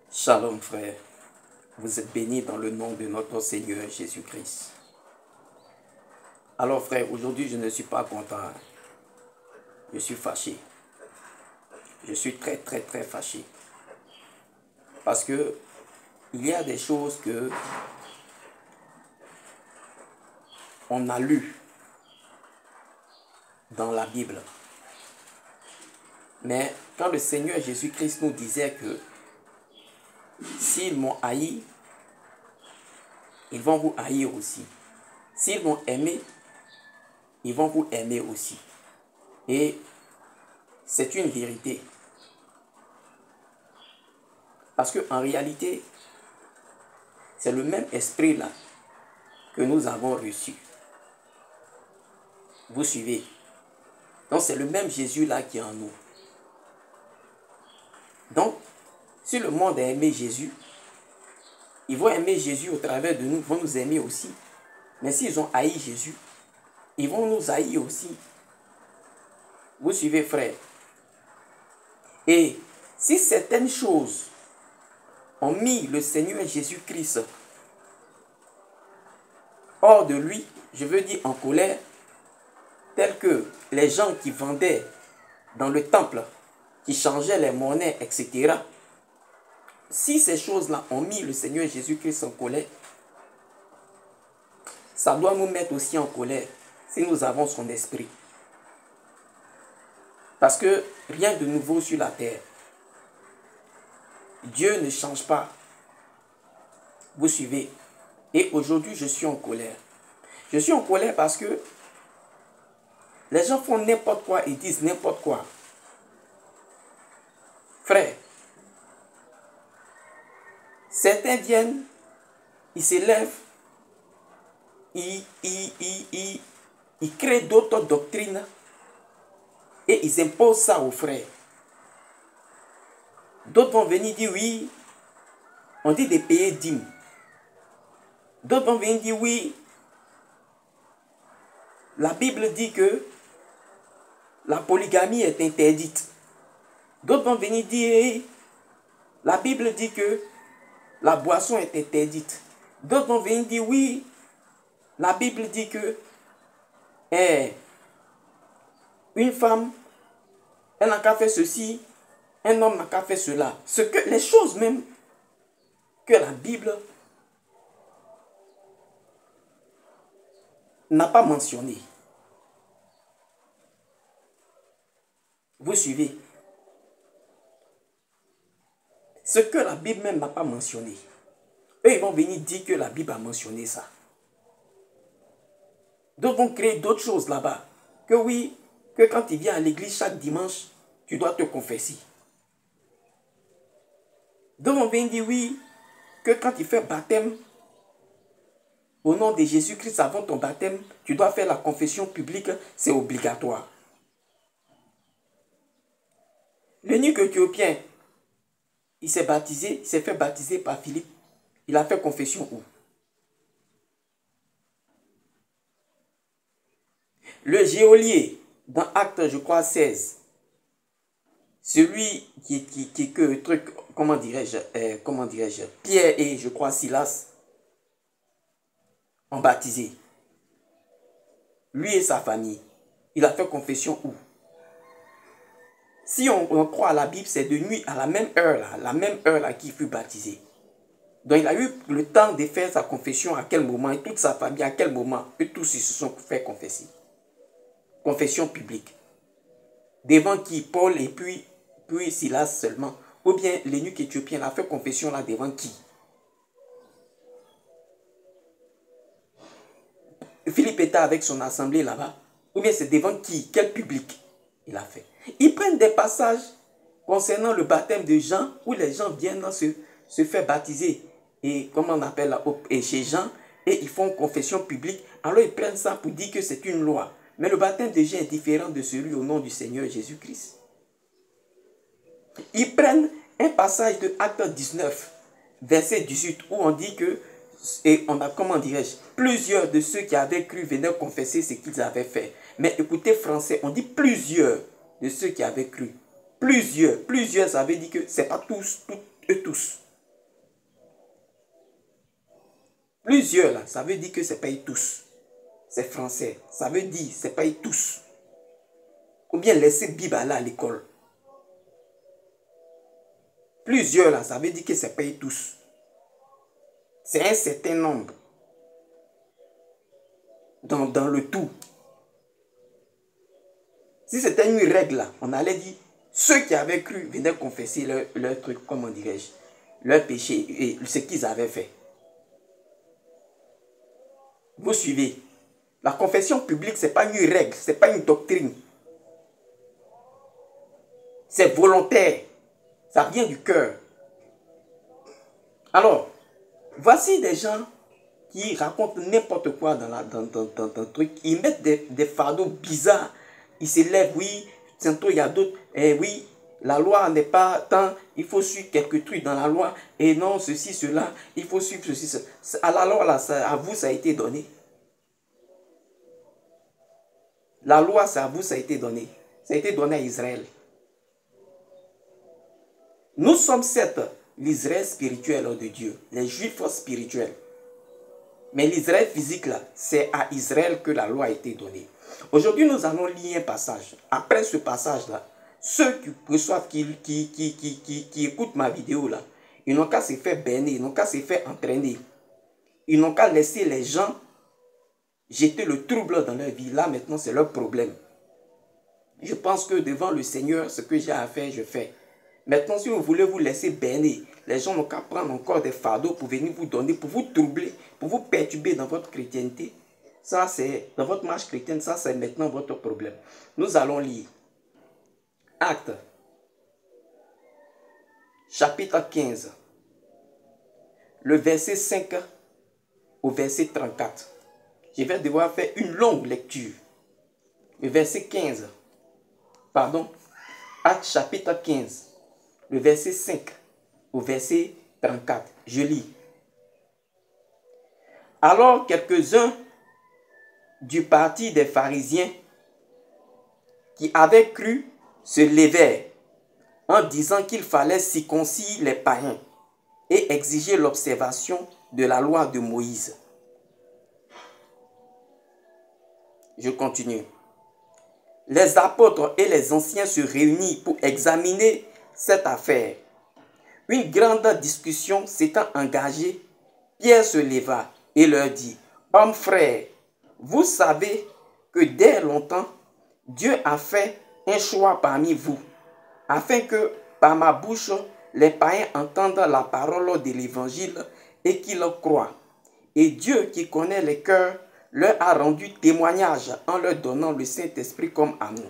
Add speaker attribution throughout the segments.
Speaker 1: Shalom frère, vous êtes bénis dans le nom de notre Seigneur Jésus-Christ. Alors frère, aujourd'hui je ne suis pas content, je suis fâché. Je suis très fâché. Parce que il y a des choses que on a lues dans la Bible. Mais quand le Seigneur Jésus-Christ nous disait que s'ils m'ont haï, ils vont vous haïr aussi. S'ils m'ont aimé, ils vont vous aimer aussi. Et c'est une vérité. Parce qu'en réalité, c'est le même esprit-là que nous avons reçu. Vous suivez? Donc c'est le même Jésus-là qui est en nous. Donc, si le monde a aimé Jésus, ils vont aimer Jésus au travers de nous, ils vont nous aimer aussi. Mais s'ils ont haï Jésus, ils vont nous haïr aussi. Vous suivez, frère? Et si certaines choses ont mis le Seigneur Jésus-Christ hors de lui, je veux dire en colère, tels que les gens qui vendaient dans le temple, qui changeaient les monnaies, etc. Si ces choses-là ont mis le Seigneur Jésus-Christ en colère, ça doit nous mettre aussi en colère si nous avons son esprit. Parce que rien de nouveau sur la terre. Dieu ne change pas. Vous suivez? Et aujourd'hui, je suis en colère. Je suis en colère parce que les gens font n'importe quoi et disent n'importe quoi. Frère, certains viennent, ils s'élèvent, ils créent d'autres doctrines et ils imposent ça aux frères. D'autres vont venir dire oui, on dit de payer dîmes. D'autres vont venir dire oui, la Bible dit que la polygamie est interdite. D'autres vont venir dire la Bible dit que la boisson est interdite. D'autres vont venir dire oui, la Bible dit que une femme, elle n'a qu'à faire ceci, un homme n'a qu'à faire cela. Les choses même que la Bible n'a pas mentionné. Vous suivez? Ce que la Bible même n'a pas mentionné. Eux, ils vont venir dire que la Bible a mentionné ça. D'autres vont créer d'autres choses là-bas. Que oui, que quand tu viens à l'église chaque dimanche, tu dois te confesser. D'autres vont venir dire oui, que quand tu fais baptême, au nom de Jésus-Christ, avant ton baptême, tu dois faire la confession publique, c'est obligatoire. L'eunuque éthiopien, il s'est baptisé, il s'est fait baptiser par Philippe. Il a fait confession où? Le geôlier, dans Acte, je crois, 16, celui qui que truc, comment dirais-je, Pierre et, je crois, Silas, ont baptisé. Lui et sa famille, il a fait confession où? Si on croit à la Bible, c'est de nuit à la même heure là qu'il fut baptisé. Donc il a eu le temps de faire sa confession à quel moment, et toute sa famille à quel moment, eux tous ils se sont fait confesser. Confession publique. Devant qui? Paul et puis Silas seulement. Ou bien l'eunuque éthiopien a fait confession là devant qui? Philippe était avec son assemblée là-bas. Ou bien c'est devant qui? Quel public il a fait? Ils prennent des passages concernant le baptême de Jean où les gens viennent se faire baptiser. Et comment on appelle là, et chez Jean, et ils font confession publique. Alors ils prennent ça pour dire que c'est une loi. Mais le baptême de Jean est différent de celui au nom du Seigneur Jésus-Christ. Ils prennent un passage de Acte 19, verset 18, où on dit que, et on a, comment dirais-je, plusieurs de ceux qui avaient cru venaient confesser ce qu'ils avaient fait. Mais écoutez français, on dit plusieurs de ceux qui avaient cru. Plusieurs, ça veut dire que ce n'est pas tous, eux tous. Plusieurs, là, ça veut dire que c'est pas tous. C'est français. Ça veut dire c'est pas tous. Ou bien laisser Bible aller à l'école. Plusieurs, là, ça veut dire que c'est pas tous. C'est un certain nombre. Dans le tout. Si c'était une règle, là, on allait dire, ceux qui avaient cru venaient confesser leur truc, comment dirais-je, leur péché et ce qu'ils avaient fait. Vous suivez? La confession publique, ce n'est pas une règle, ce n'est pas une doctrine. C'est volontaire. Ça vient du cœur. Alors, voici des gens qui racontent n'importe quoi dans le truc. Ils mettent des fardeaux bizarres. Ils se lèvent, oui, tantôt il y a d'autres, oui, la loi n'est pas tant, il faut suivre quelques trucs dans la loi, et non, ceci, cela, il faut suivre ceci, cela. À la loi, là, à vous, ça a été donné. La loi, c'est à vous, ça a été donné. Ça a été donné à Israël. Nous sommes certes l'Israël spirituel de Dieu, les Juifs spirituels. Mais l'Israël physique, là, c'est à Israël que la loi a été donnée. Aujourd'hui, nous allons lire un passage. Après ce passage-là, ceux qui reçoivent, qui écoutent ma vidéo, là, ils n'ont qu'à se faire bénir, ils n'ont qu'à se faire entraîner. Ils n'ont qu'à laisser les gens jeter le trouble dans leur vie. Là, maintenant, c'est leur problème. Je pense que devant le Seigneur, ce que j'ai à faire, je fais. Maintenant, si vous voulez vous laisser bénir, les gens n'ont qu'à prendre encore des fardeaux pour venir vous donner, pour vous troubler, pour vous perturber dans votre chrétienté. Ça, c'est dans votre marche chrétienne, ça, c'est maintenant votre problème. Nous allons lire Actes, chapitre 15, le verset 5 au verset 34. Je vais devoir faire une longue lecture. Le verset 15, pardon, Actes chapitre 15, le verset 5 au verset 34. Je lis. Alors quelques-uns du parti des pharisiens qui avaient cru se levèrent en disant qu'il fallait circoncire les païens et exiger l'observation de la loi de Moïse. Je continue. Les apôtres et les anciens se réunissent pour examiner cette affaire. Une grande discussion s'étant engagée, Pierre se leva et leur dit, « Hommes frères, vous savez que dès longtemps, Dieu a fait un choix parmi vous, afin que par ma bouche, les païens entendent la parole de l'évangile et qu'ils croient. Et Dieu qui connaît les cœurs, leur a rendu témoignage en leur donnant le Saint-Esprit comme à nous.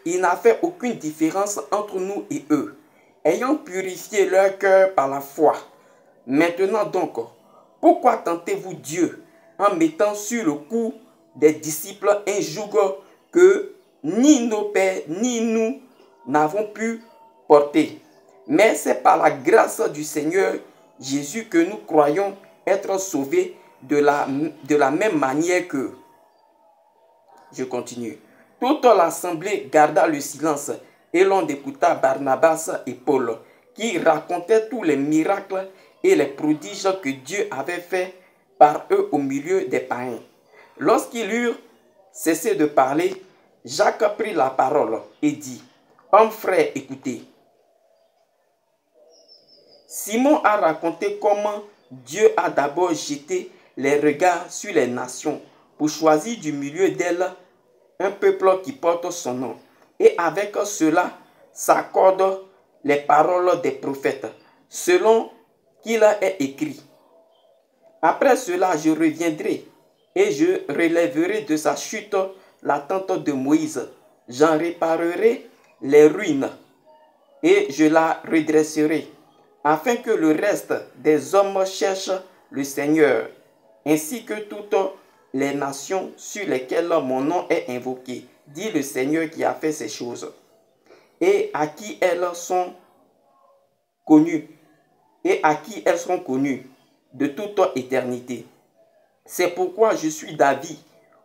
Speaker 1: Il n'a fait aucune différence entre nous et eux, ayant purifié leur cœur par la foi. Maintenant donc, pourquoi tentez-vous Dieu en mettant sur le cou des disciples un joug que ni nos pères ni nous n'avons pu porter? Mais c'est par la grâce du Seigneur Jésus que nous croyons être sauvés de la même manière qu'eux. Je continue. Toute l'assemblée garda le silence et l'on écouta Barnabas et Paul qui racontaient tous les miracles et les prodiges que Dieu avait faits par eux au milieu des païens. Lorsqu'ils eurent cessé de parler, Jacques prit la parole et dit, « Hommes frères, écoutez. Simon a raconté comment Dieu a d'abord jeté les regards sur les nations pour choisir du milieu d'elles un peuple qui porte son nom. Et avec cela s'accordent les paroles des prophètes, selon qu'il est écrit. Après cela, je reviendrai et je relèverai de sa chute la tente de Moïse. J'en réparerai les ruines et je la redresserai, afin que le reste des hommes cherche le Seigneur, ainsi que toutes les nations sur lesquelles mon nom est invoqué, dit le Seigneur qui a fait ces choses, et à qui elles sont connues, de toute éternité. C'est pourquoi je suis d'avis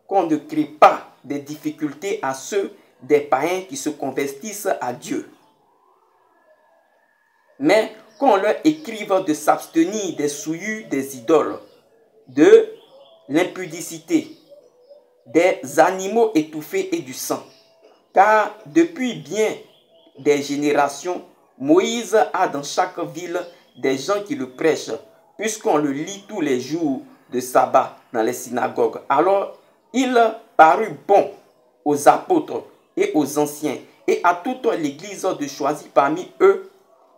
Speaker 1: qu'on ne crée pas des difficultés à ceux des païens qui se convertissent à Dieu, mais qu'on leur écrive de s'abstenir des souillures des idoles, de l'impudicité, des animaux étouffés et du sang. Car depuis bien des générations, Moïse a dans chaque ville des gens qui le prêchent, puisqu'on le lit tous les jours de sabbat dans les synagogues. Alors il parut bon aux apôtres et aux anciens et à toute l'église de choisir parmi eux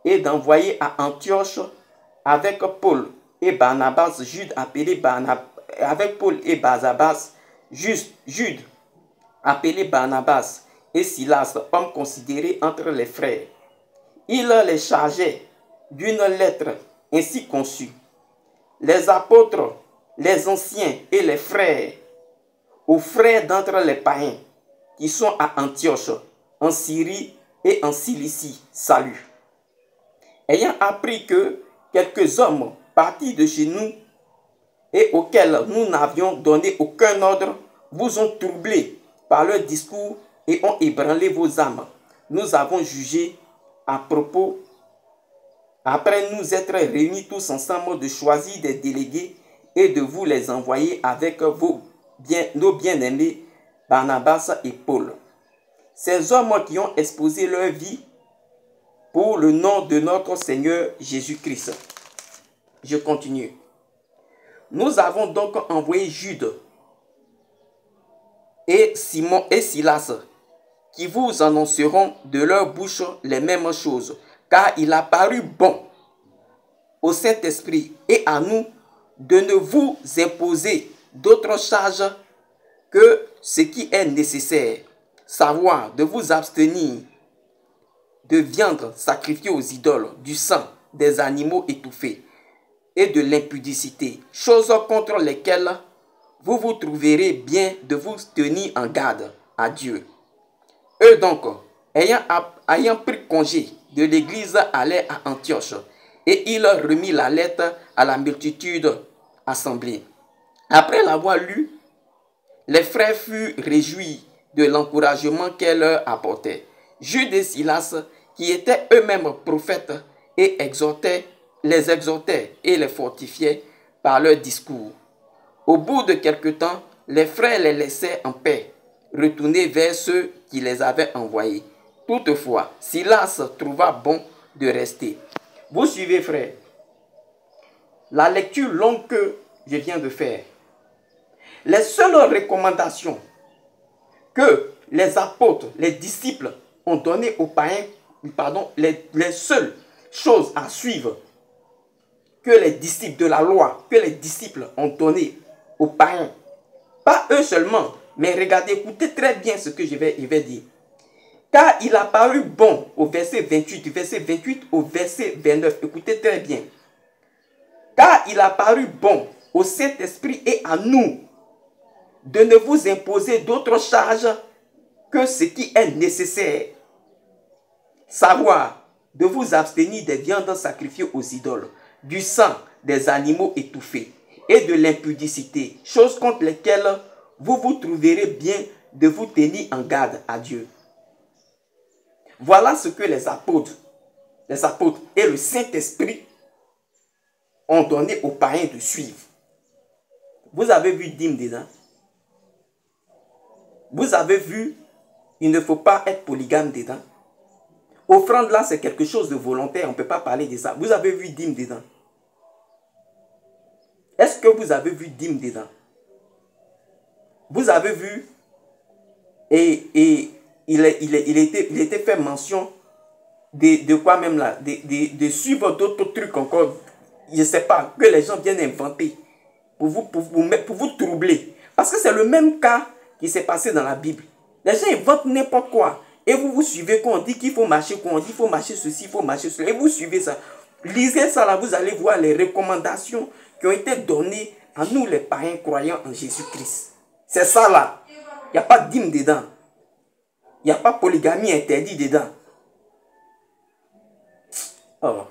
Speaker 1: et d'envoyer à Antioche avec Paul et Barnabas, Jude appelé Barnabas, avec Paul et Barnabas, Jude appelé Barnabas et Silas, hommes considérés entre les frères. Il les chargeait d'une lettre ainsi conçue. Les apôtres, les anciens et les frères, aux frères d'entre les païens qui sont à Antioche, en Syrie et en Cilicie, salut. Ayant appris que quelques hommes partis de chez nous et auxquels nous n'avions donné aucun ordre vous ont troublés par leur discours et ont ébranlé vos âmes, nous avons jugé à propos, après nous être réunis tous ensemble, de choisir des délégués et de vous les envoyer avec nos bien-aimés Barnabas et Paul. Ces hommes qui ont exposé leur vie pour le nom de notre Seigneur Jésus-Christ. Je continue. Nous avons donc envoyé Jude et Simon et Silas, qui vous annonceront de leur bouche les mêmes choses, car il a paru bon au Saint-Esprit et à nous de ne vous imposer d'autres charges que ce qui est nécessaire, savoir de vous abstenir de viande sacrifiée aux idoles, du sang, des animaux étouffés et de l'impudicité, choses contre lesquelles vous vous trouverez bien de vous tenir en garde à Dieu. Eux donc, ayant pris congé de l'église, allaient à Antioche, et il remit la lettre à la multitude assemblée. Après l'avoir lue, les frères furent réjouis de l'encouragement qu'elle leur apportait. Jude et Silas, qui étaient eux-mêmes prophètes, et les exhortaient et les fortifiaient par leur discours. Au bout de quelque temps, les frères les laissaient en paix, retourner vers ceux qui les avaient envoyés. Toutefois, Silas trouva bon de rester. Vous suivez, frères, la lecture longue que je viens de faire. Les seules recommandations que les apôtres, les disciples ont données aux païens, les seules choses à suivre que les disciples de la loi, que les disciples ont données aux païens, pas eux seulement, mais regardez, écoutez très bien ce que je vais dire. Car il a paru bon au verset 28 au verset 29, écoutez très bien. Car il a paru bon au Saint-Esprit et à nous de ne vous imposer d'autres charges que ce qui est nécessaire, savoir de vous abstenir des viandes sacrifiées aux idoles, du sang des animaux étouffés et de l'impudicité, choses contre lesquelles vous vous trouverez bien de vous tenir en garde à Dieu. Voilà ce que les apôtres et le Saint-Esprit ont donné aux païens de suivre. Vous avez vu dîme dedans. Vous avez vu, il ne faut pas être polygame dedans. Offrande là, c'est quelque chose de volontaire, on ne peut pas parler de ça. Vous avez vu dîme dedans. Est-ce que vous avez vu dîme dedans? Vous avez vu, et il était fait mention de quoi même là, de suivre d'autres trucs encore, je ne sais pas, que les gens viennent inventer pour vous troubler. Parce que c'est le même cas qui s'est passé dans la Bible. Les gens inventent n'importe quoi. Et vous suivez quand on dit qu'il faut marcher, quand on dit qu'il faut marcher ceci, il faut marcher cela. Et vous suivez ça. Lisez ça là, vous allez voir les recommandations qui ont été données à nous les païens croyants en Jésus-Christ. C'est ça là. Il n'y a pas de dîme dedans. Il n'y a pas de polygamie interdite dedans. Oh.